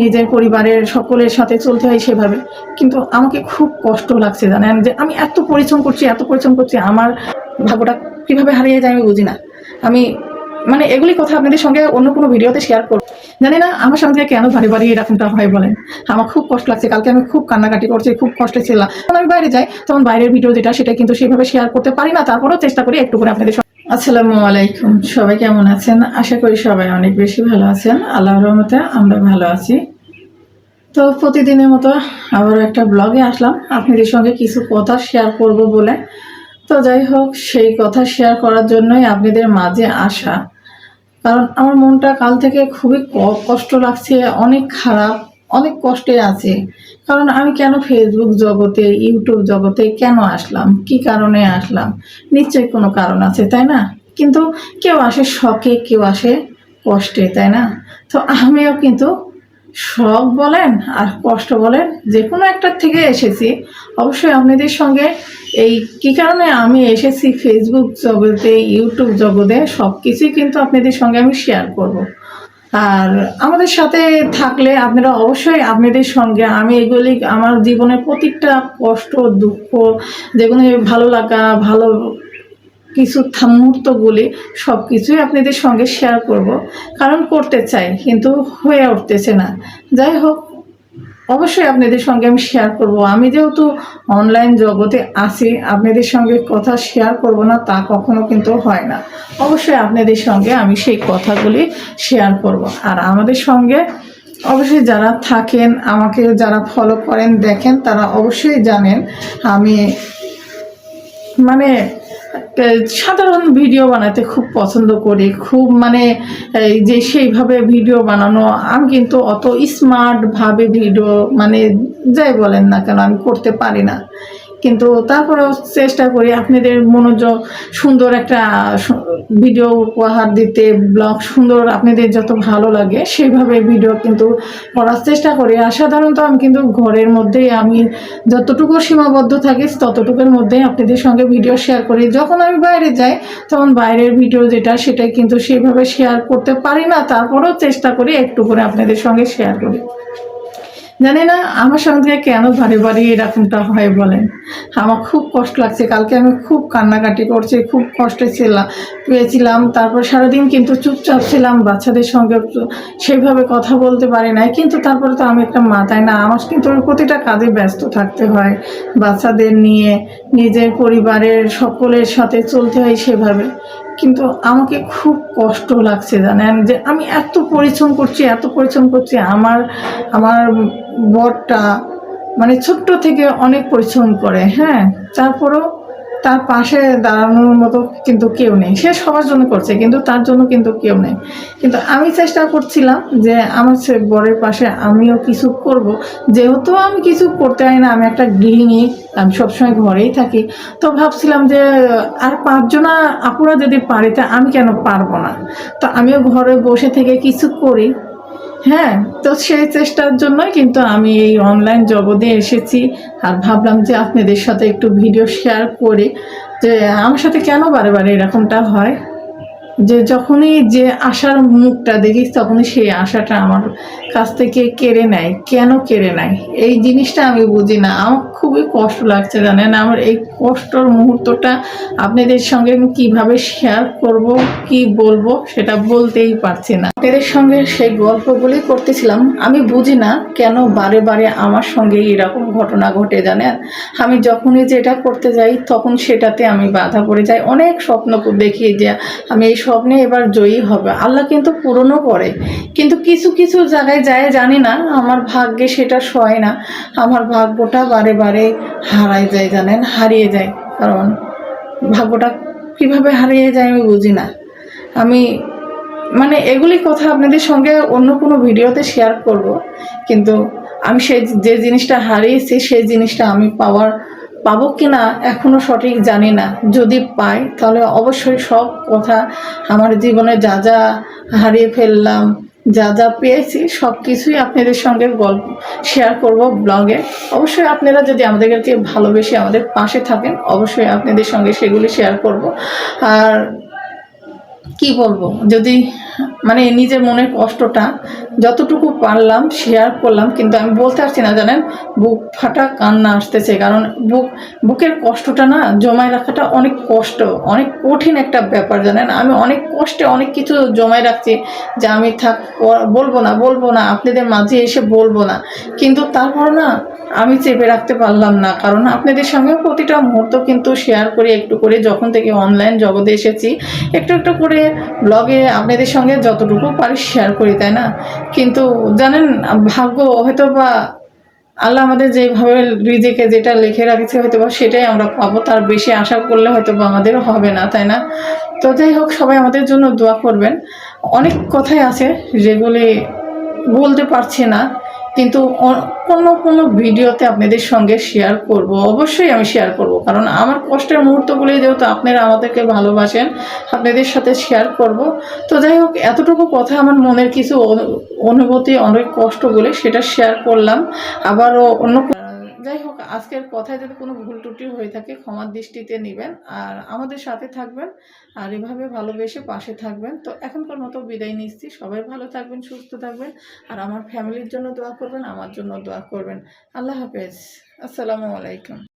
নিজের পরিবারের সকলের সাথে চলতে হয় সেভাবে। কিন্তু আমাকে খুব কষ্ট লাগছে জানেন, যে আমি এত পরিশ্রম করছি, আমার ভাগ্যটা কিভাবে হারিয়ে যায় আমি বুঝি না। আমি মানে এগুলি কথা আপনাদের সঙ্গে অন্য কোনো ভিডিওতে শেয়ার করব। জানি না আমার সঙ্গে কেন ভারী ভারী এরকমটা হয় বলেন। আমার খুব কষ্ট লাগছে, কালকে আমি খুব কান্নাকাটি করছি, খুব কষ্টে ছিলাম। যখন আমি বাইরে যাই তখন বাইরের ভিডিও যেটা সেটা কিন্তু সেভাবে শেয়ার করতে পারি না, তারপরেও চেষ্টা করি একটু করে আপনাদের সঙ্গে। আসসালামু আলাইকুম, সবাই কেমন আছেন? আশা করি সবাই অনেক বেশি ভালো আছেন। আল্লাহর রহমতে আমরা ভালো আছি। তো প্রতিদিনের মতো আবার একটা ব্লগে আসলাম আপনাদের সঙ্গে কিছু কথা শেয়ার করব বলে। তো যাই হোক, সেই কথা শেয়ার করার জন্যই আপনাদের মাঝে আসা। কারণ আমার মনটা কাল থেকে খুবই কষ্ট লাগছে, অনেক খারাপ, অনেক কষ্টে আছে। কারণ আমি কেন ফেসবুক জগতে, ইউটিউব জগতে কেন আসলাম, কি কারণে আসলাম? নিশ্চয়ই কোনো কারণ আছে, তাই না? কিন্তু কেউ আসে শখে, কেউ আসে কষ্টে, তাই না? তো আমিও কিন্তু শখ বলেন আর কষ্ট বলেন, যে কোনো একটার থেকে এসেছি। অবশ্যই আপনাদের সঙ্গে এই কী কারণে আমি এসেছি ফেসবুক জগতে, ইউটিউব জগতে, সব কিছুই কিন্তু আপনাদের সঙ্গে আমি শেয়ার করব। আর আমাদের সাথে থাকলে আপনারা অবশ্যই আপনাদের সঙ্গে আমি এগুলি আমার জীবনের প্রতিটা কষ্ট, দুঃখ, যেগুলো ভালো লাগা, ভালো কিছু মুহূর্তগুলি সব কিছুই আপনাদের সঙ্গে শেয়ার করব। কারণ করতে চাই কিন্তু হয়ে উঠতেছে না। যাই হোক, অবশ্যই আপনাদের সঙ্গে আমি শেয়ার করব। আমি যেহেতু অনলাইন জগতে আছি, আপনাদের সঙ্গে কথা শেয়ার করব না তা কখনো কিন্তু হয় না। অবশ্যই আপনাদের সঙ্গে আমি সেই কথাগুলি শেয়ার করব। আর আমাদের সঙ্গে অবশ্যই যারা থাকেন, আমাকে যারা ফলো করেন, দেখেন, তারা অবশ্যই জানেন আমি মানে সাধারণ ভিডিও বানাতে খুব পছন্দ করি। খুব মানে এই যে সেইভাবে ভিডিও বানানো, আমি কিন্তু অত স্মার্টভাবে ভিডিও মানে যাই বলেন না কেন আমি করতে পারি না। কিন্তু তারপরেও চেষ্টা করি আপনাদের মনোযোগ সুন্দর একটা ভিডিও উপহার দিতে, ব্লগ সুন্দর আপনাদের যত ভালো লাগে সেইভাবে ভিডিও কিন্তু করার চেষ্টা করি। আর সাধারণত আমি কিন্তু ঘরের মধ্যেই আমি যতটুকু সীমাবদ্ধ থাকি ততটুকুর মধ্যেই আপনাদের সঙ্গে ভিডিও শেয়ার করি। যখন আমি বাইরে যাই তখন বাইরের ভিডিও যেটা সেটাই কিন্তু সেভাবে শেয়ার করতে পারি না, তারপরেও চেষ্টা করি একটু করে আপনাদের সঙ্গে শেয়ার করি। জানি না আমার সঙ্গে কেন ভারী ভারী এরকমটা হয় বলেন। আমার খুব কষ্ট লাগছে, কালকে আমি খুব কান্নাকাটি করছি, খুব কষ্টে পেয়েছিলাম। তারপর সারাদিন কিন্তু চুপচাপ ছিলাম, বাচ্চাদের সঙ্গে সেইভাবে কথা বলতে পারি নাই। কিন্তু তারপরে তো আমি একটা মা, তাই না? আমার কিন্তু প্রতিটা কাজে ব্যস্ত থাকতে হয়, বাচ্চাদের নিয়ে নিজের পরিবারের সকলের সাথে চলতে হয় সেভাবে। কিন্তু আমাকে খুব কষ্ট লাগছে জানেন, যে আমি এত পরিশ্রম করছি। আমার আমার বরটা মানে ছোট্ট থেকে অনেক পরিশ্রম করে, হ্যাঁ, তারপরেও তার পাশে দাঁড়ানোর মতো কিন্তু কেউ নেই। সে সবার জন্য করছে কিন্তু তার জন্য কিন্তু কেউ নেই। কিন্তু আমি চেষ্টা করছিলাম যে আমার বরের পাশে আমিও কিছু করব। যেহেতু আমি কিছু করতে পারি না, আমি একটা গৃহিণী, আমি সবসময় ঘরেই থাকি। তো ভাবছিলাম যে আর পাঁচজনা আপুরা যদি পারে তা আমি কেন পারবো না? তো আমিও ঘরে বসে থেকে কিছু করি। হ্যাঁ, তো সেই চেষ্টার জন্যই কিন্তু আমি এই অনলাইন জগতে এসেছি। আর ভাবলাম যে আপনাদের সাথে একটু ভিডিও শেয়ার করি, যে আমার সাথে কেন বারে বারে এরকমটা হয়। যে যখনই যে আশার মুখটা দেখি তখনই সেই আশাটা আমার কাছ থেকে কেড়ে নেয়। কেন কেড়ে নেয় এই জিনিসটা আমি বুঝি না। আমার খুবই কষ্ট লাগছে জানেন। আমার এই কষ্টর মুহূর্তটা আপনাদের সঙ্গে আমি কীভাবে শেয়ার করব, কি বলবো সেটা বলতেই পারছি না। আপনাদের সঙ্গে সেই গল্পগুলি করতেছিলাম। আমি বুঝি না কেন বারে বারে আমার সঙ্গে এরকম ঘটনা ঘটে জানেন। আমি যখনই যেটা করতে যাই তখন সেটাতে আমি বাধা পড়ে যাই। অনেক স্বপ্ন দেখি যে আমি এই স্বপ্নে এবার জয়ী হবে, আল্লাহ কিন্তু পূরণও করে। কিন্তু কিছু কিছু জায়গায় যায় জানি না, আমার ভাগ্যে সেটা সয় না। আমার ভাগ্যটা বারে বারে হারায় যায় জানেন, হারিয়ে যায়। কারণ ভাগ্যটা কিভাবে হারিয়ে যায় আমি বুঝি না। আমি মানে এগুলি কথা আপনাদের সঙ্গে অন্য কোনো ভিডিওতে শেয়ার করব। কিন্তু আমি সেই যে জিনিসটা হারিয়েছি সেই জিনিসটা আমি পাবো কি না এখনও সঠিক জানি না। যদি পাই তাহলে অবশ্যই সব কথা, আমার জীবনে যা যা হারিয়ে ফেললাম, যা যা পেয়েছি সব কিছুই আপনাদের সঙ্গে গল্প শেয়ার করব ব্লগে। অবশ্যই আপনারা যদি আমাদেরকে ভালোবেসে আমাদের পাশে থাকেন, অবশ্যই আপনাদের সঙ্গে সেগুলি শেয়ার করব। আর কি বলবো, যদি মানে নিজের মনের কষ্টটা যতটুকু পারলাম শেয়ার করলাম, কিন্তু আমি বলতে পারছি না জানেন, বুক ফাটা কান্না আসতেছে। কারণ বুকের কষ্টটা না জমায় রাখাটা অনেক কষ্ট, অনেক কঠিন একটা ব্যাপার জানেন। আমি অনেক কষ্টে অনেক কিছু জমায় রাখছি যে আমি থাক বলবো না আপনাদের মাঝে এসে বলবো না, কিন্তু তারপর না আমি চেপে রাখতে পারলাম না। কারণ আপনাদের সঙ্গে প্রতিটা মুহূর্ত কিন্তু শেয়ার করি একটু করে, যখন থেকে অনলাইন জগতে এসেছি একটু একটু করে ব্লগে আপনাদের সঙ্গে যতটুকু পারি শেয়ার করি, তাই না? কিন্তু জানেন, ভাগ্য হয়তো বা আল্লাহ আমাদের যেভাবে রিজিকে যেটা লিখে রাখছে হয়তো বা সেটাই আমরা পাবো, তার বেশি আশা করলে হয়তো বা আমাদের হবে না, তাই না? তো যাই হোক, সবাই আমাদের জন্য দোয়া করবেন। অনেক কথাই আছে যেগুলি বলতে পারছি না, কিন্তু কোনো ভিডিওতে আপনাদের সঙ্গে শেয়ার করব, অবশ্যই আমি শেয়ার করব। কারণ আমার কষ্টের মুহূর্তগুলি যেহেতু আপনারা আমাদেরকে ভালোবাসেন, আপনাদের সাথে শেয়ার করব। তো যাই হোক, এতটুকু কথা আমার মনের কিছু অনুভূতি, অনেক কষ্ট বলে সেটা শেয়ার করলাম। আবারও অন্য যাই হোক, আজকের কথায় যদি কোনো ভুল ত্রুটি হয়ে থাকে ক্ষমার দৃষ্টিতে নেবেন, আর আমাদের সাথে থাকবেন, আর এভাবে ভালোবেসে পাশে থাকবেন। তো এখনকার মতো বিদায় নিচ্ছি। সবাই ভালো থাকবেন, সুস্থ থাকবেন, আর আমার ফ্যামিলির জন্য দোয়া করবেন, আমার জন্য দোয়া করবেন। আল্লাহ হাফেজ। আসসালামু আলাইকুম।